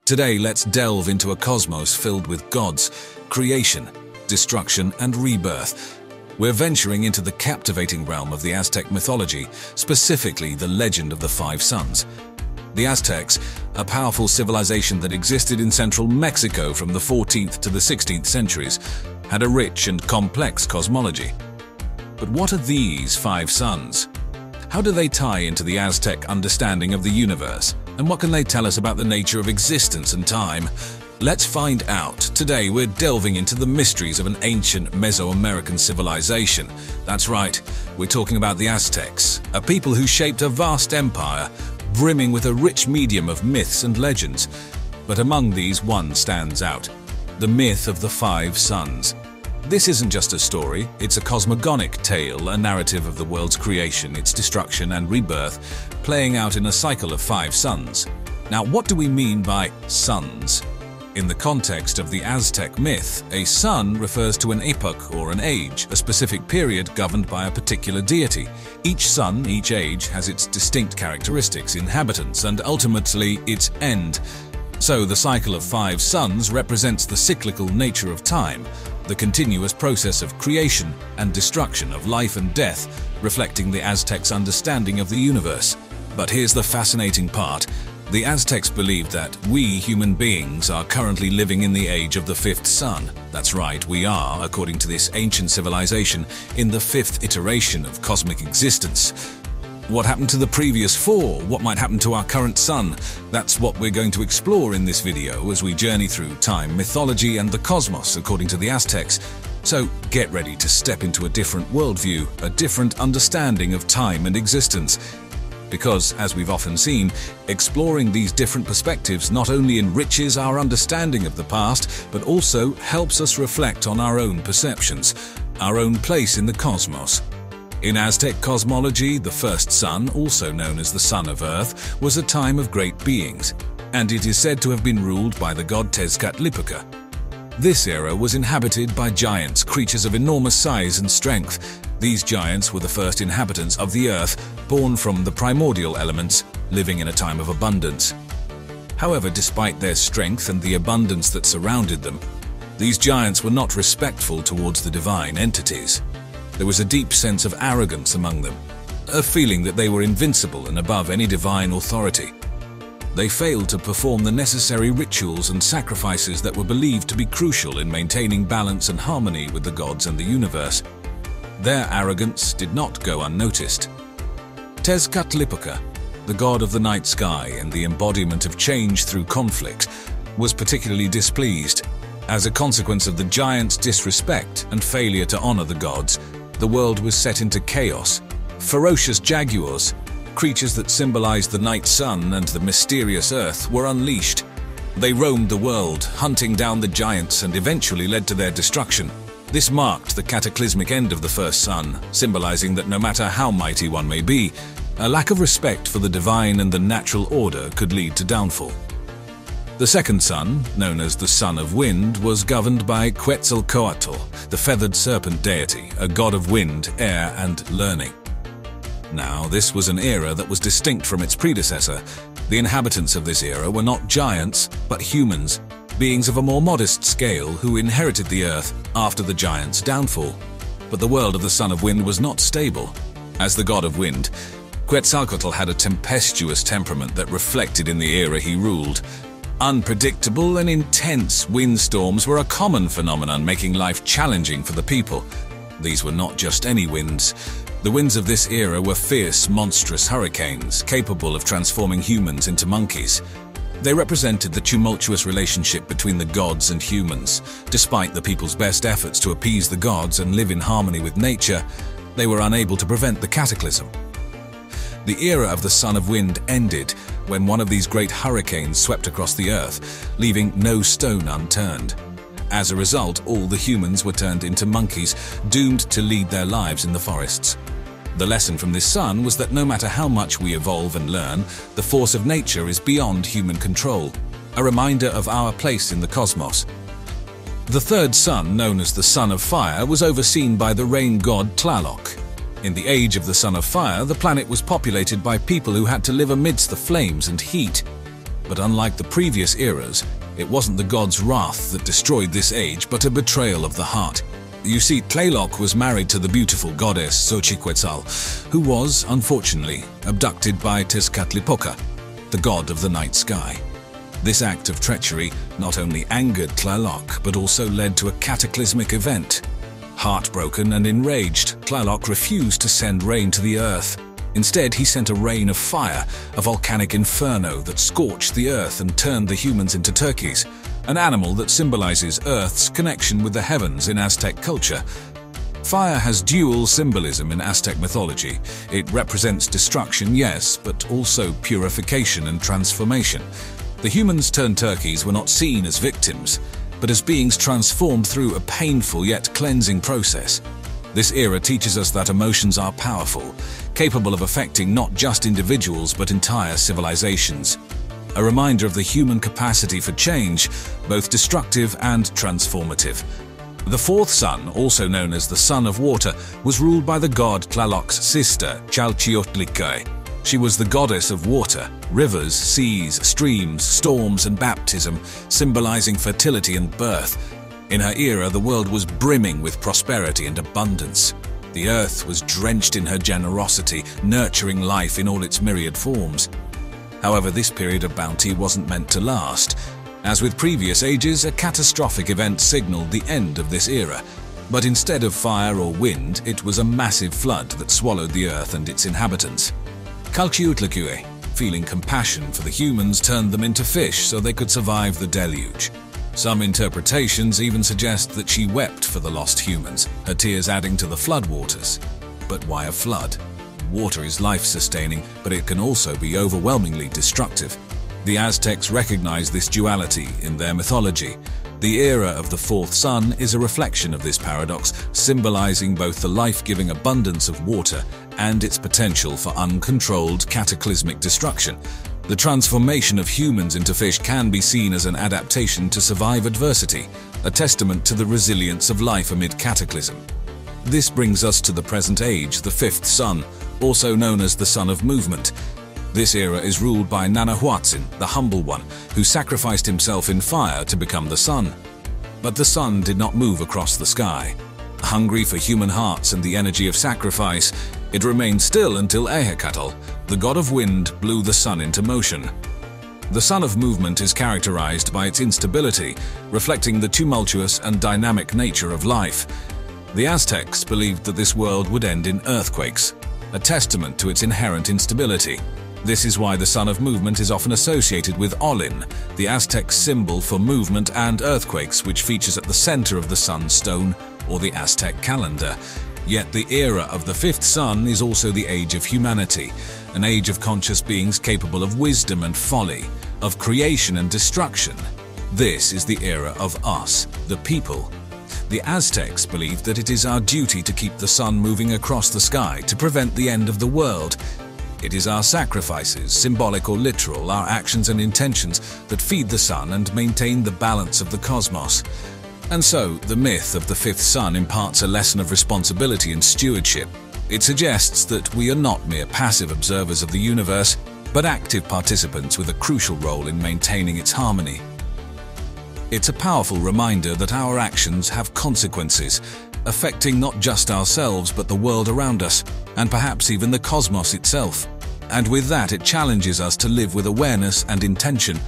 Today, let's delve into a cosmos filled with gods, creation, destruction, and rebirth. We're venturing into the captivating realm of the Aztec mythology, specifically the legend of the five suns. The Aztecs, a powerful civilization that existed in central Mexico from the 14th to the 16th centuries, had a rich and complex cosmology. But what are these five suns? How do they tie into the Aztec understanding of the universe? And what can they tell us about the nature of existence and time? Let's find out. Today we're delving into the mysteries of an ancient Mesoamerican civilization. That's right, we're talking about the Aztecs, a people who shaped a vast empire, brimming with a rich medium of myths and legends. But among these, one stands out: the myth of the five suns. This isn't just a story, it's a cosmogonic tale, a narrative of the world's creation, its destruction and rebirth, playing out in a cycle of five suns. Now, what do we mean by suns? In the context of the Aztec myth, a sun refers to an epoch or an age, a specific period governed by a particular deity. Each sun, each age, has its distinct characteristics, inhabitants, and ultimately its end. So the cycle of five suns represents the cyclical nature of time, the continuous process of creation and destruction of life and death, reflecting the Aztecs' understanding of the universe. But here's the fascinating part. The Aztecs believed that we human beings are currently living in the age of the fifth sun. That's right, we are, according to this ancient civilization, in the fifth iteration of cosmic existence. What happened to the previous four? What might happen to our current sun? That's what we're going to explore in this video as we journey through time, mythology, and the cosmos according to the Aztecs. So get ready to step into a different worldview, a different understanding of time and existence. Because, as we've often seen, exploring these different perspectives not only enriches our understanding of the past, but also helps us reflect on our own perceptions, our own place in the cosmos. In Aztec cosmology, the first sun, also known as the Sun of Earth, was a time of great beings, and it is said to have been ruled by the god Tezcatlipoca. This era was inhabited by giants, creatures of enormous size and strength. These giants were the first inhabitants of the Earth, born from the primordial elements, living in a time of abundance. However, despite their strength and the abundance that surrounded them, these giants were not respectful towards the divine entities. There was a deep sense of arrogance among them, a feeling that they were invincible and above any divine authority. They failed to perform the necessary rituals and sacrifices that were believed to be crucial in maintaining balance and harmony with the gods and the universe. Their arrogance did not go unnoticed. Tezcatlipoca, the god of the night sky and the embodiment of change through conflict, was particularly displeased. As a consequence of the giants' disrespect and failure to honor the gods, the world was set into chaos. Ferocious jaguars, creatures that symbolized the night sun and the mysterious earth, were unleashed. They roamed the world, hunting down the giants, and eventually led to their destruction. This marked the cataclysmic end of the first sun, symbolizing that no matter how mighty one may be, a lack of respect for the divine and the natural order could lead to downfall. The second sun, known as the Son of Wind, was governed by Quetzalcoatl, the feathered serpent deity, a god of wind, air, and learning. Now, this was an era that was distinct from its predecessor. The inhabitants of this era were not giants, but humans, beings of a more modest scale who inherited the earth after the giants' downfall. But the world of the Son of Wind was not stable. As the god of wind, Quetzalcoatl had a tempestuous temperament that reflected in the era he ruled. Unpredictable and intense windstorms were a common phenomenon, making life challenging for the people. These were not just any winds. The winds of this era were fierce, monstrous hurricanes, capable of transforming humans into monkeys. They represented the tumultuous relationship between the gods and humans. Despite the people's best efforts to appease the gods and live in harmony with nature, they were unable to prevent the cataclysm. The era of the Son of Wind ended when one of these great hurricanes swept across the earth, leaving no stone unturned. As a result, all the humans were turned into monkeys, doomed to lead their lives in the forests. The lesson from this sun was that no matter how much we evolve and learn, the force of nature is beyond human control, a reminder of our place in the cosmos. The third sun, known as the Son of Fire, was overseen by the rain god Tlaloc. In the age of the Son of Fire, the planet was populated by people who had to live amidst the flames and heat. But unlike the previous eras, it wasn't the god's wrath that destroyed this age, but a betrayal of the heart. You see, Tlaloc was married to the beautiful goddess Xochiquetzal, who was, unfortunately, abducted by Tezcatlipoca, the god of the night sky. This act of treachery not only angered Tlaloc, but also led to a cataclysmic event. Heartbroken and enraged, Tlaloc refused to send rain to the earth. Instead, he sent a rain of fire, a volcanic inferno that scorched the earth and turned the humans into turkeys, an animal that symbolizes Earth's connection with the heavens in Aztec culture. Fire has dual symbolism in Aztec mythology. It represents destruction, yes, but also purification and transformation. The humans turned turkeys were not seen as victims, but as beings transformed through a painful yet cleansing process. This era teaches us that emotions are powerful, capable of affecting not just individuals but entire civilizations. A reminder of the human capacity for change, both destructive and transformative. The fourth sun, also known as the Sun of Water, was ruled by the god Tlaloc's sister, Chalchiotlicue. She was the goddess of water, rivers, seas, streams, storms, and baptism, symbolizing fertility and birth. In her era, the world was brimming with prosperity and abundance. The earth was drenched in her generosity, nurturing life in all its myriad forms. However, this period of bounty wasn't meant to last. As with previous ages, a catastrophic event signaled the end of this era. But instead of fire or wind, it was a massive flood that swallowed the earth and its inhabitants. Chalchiotlicue, feeling compassion for the humans, turned them into fish so they could survive the deluge. Some interpretations even suggest that she wept for the lost humans, her tears adding to the floodwaters. But why a flood? Water is life-sustaining, but it can also be overwhelmingly destructive. The Aztecs recognized this duality in their mythology. The era of the fourth sun is a reflection of this paradox, symbolizing both the life-giving abundance of water and its potential for uncontrolled, cataclysmic destruction. The transformation of humans into fish can be seen as an adaptation to survive adversity, a testament to the resilience of life amid cataclysm. This brings us to the present age, the fifth sun, also known as the Sun of Movement. This era is ruled by Nanahuatzin, the humble one, who sacrificed himself in fire to become the sun. But the sun did not move across the sky. Hungry for human hearts and the energy of sacrifice, it remained still until Ehecatl, the god of wind, blew the sun into motion. The Sun of Movement is characterized by its instability, reflecting the tumultuous and dynamic nature of life. The Aztecs believed that this world would end in earthquakes, a testament to its inherent instability. This is why the Sun of Movement is often associated with Olin, the Aztec symbol for movement and earthquakes, which features at the center of the Sunstone or the Aztec calendar. Yet the era of the fifth sun is also the age of humanity, an age of conscious beings capable of wisdom and folly, of creation and destruction. This is the era of us, the people. The Aztecs believed that it is our duty to keep the sun moving across the sky to prevent the end of the world. It is our sacrifices, symbolic or literal, our actions and intentions, that feed the sun and maintain the balance of the cosmos. And so, the myth of the fifth sun imparts a lesson of responsibility and stewardship. It suggests that we are not mere passive observers of the universe, but active participants with a crucial role in maintaining its harmony. It's a powerful reminder that our actions have consequences, affecting not just ourselves but the world around us, and perhaps even the cosmos itself. And with that, it challenges us to live with awareness and intention,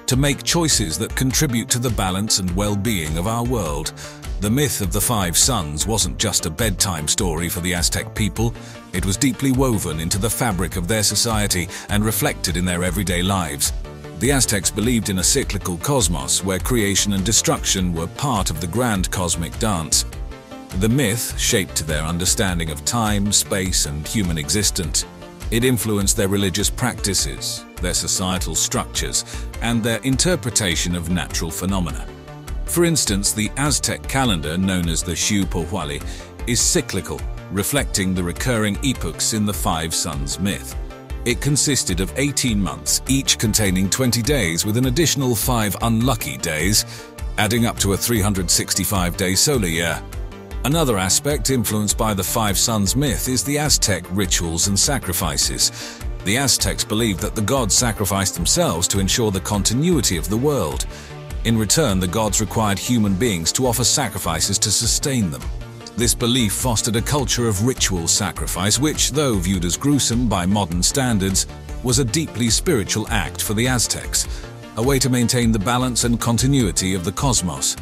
to make choices that contribute to the balance and well-being of our world. The myth of the five suns wasn't just a bedtime story for the Aztec people. It was deeply woven into the fabric of their society and reflected in their everyday lives. The Aztecs believed in a cyclical cosmos where creation and destruction were part of the grand cosmic dance. The myth shaped their understanding of time, space, and human existence. It influenced their religious practices, their societal structures, and their interpretation of natural phenomena. For instance, the Aztec calendar, known as the Xiuhpohualli, is cyclical, reflecting the recurring epochs in the five suns myth. It consisted of 18 months, each containing 20 days with an additional 5 unlucky days, adding up to a 365-day solar year. Another aspect influenced by the five suns myth is the Aztec rituals and sacrifices. The Aztecs believed that the gods sacrificed themselves to ensure the continuity of the world. In return, the gods required human beings to offer sacrifices to sustain them. This belief fostered a culture of ritual sacrifice which, though viewed as gruesome by modern standards, was a deeply spiritual act for the Aztecs, a way to maintain the balance and continuity of the cosmos.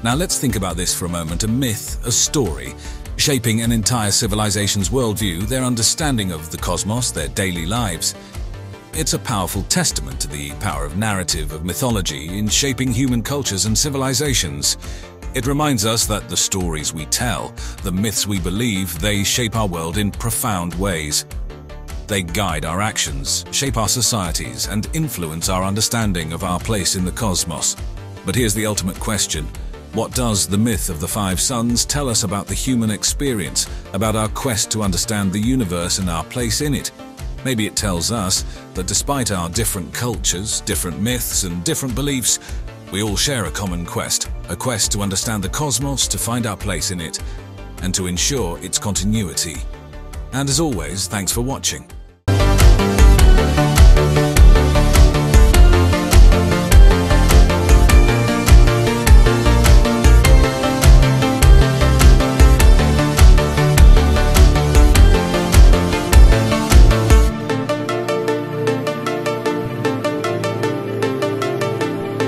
Now let's think about this for a moment. A myth, a story, shaping an entire civilization's worldview, their understanding of the cosmos, their daily lives. It's a powerful testament to the power of narrative, of mythology, in shaping human cultures and civilizations. It reminds us that the stories we tell, the myths we believe, they shape our world in profound ways. They guide our actions, shape our societies, and influence our understanding of our place in the cosmos. But here's the ultimate question. What does the myth of the five suns tell us about the human experience, about our quest to understand the universe and our place in it? Maybe it tells us that despite our different cultures, different myths, and different beliefs, we all share a common quest, a quest to understand the cosmos, to find our place in it, and to ensure its continuity. And as always, thanks for watching.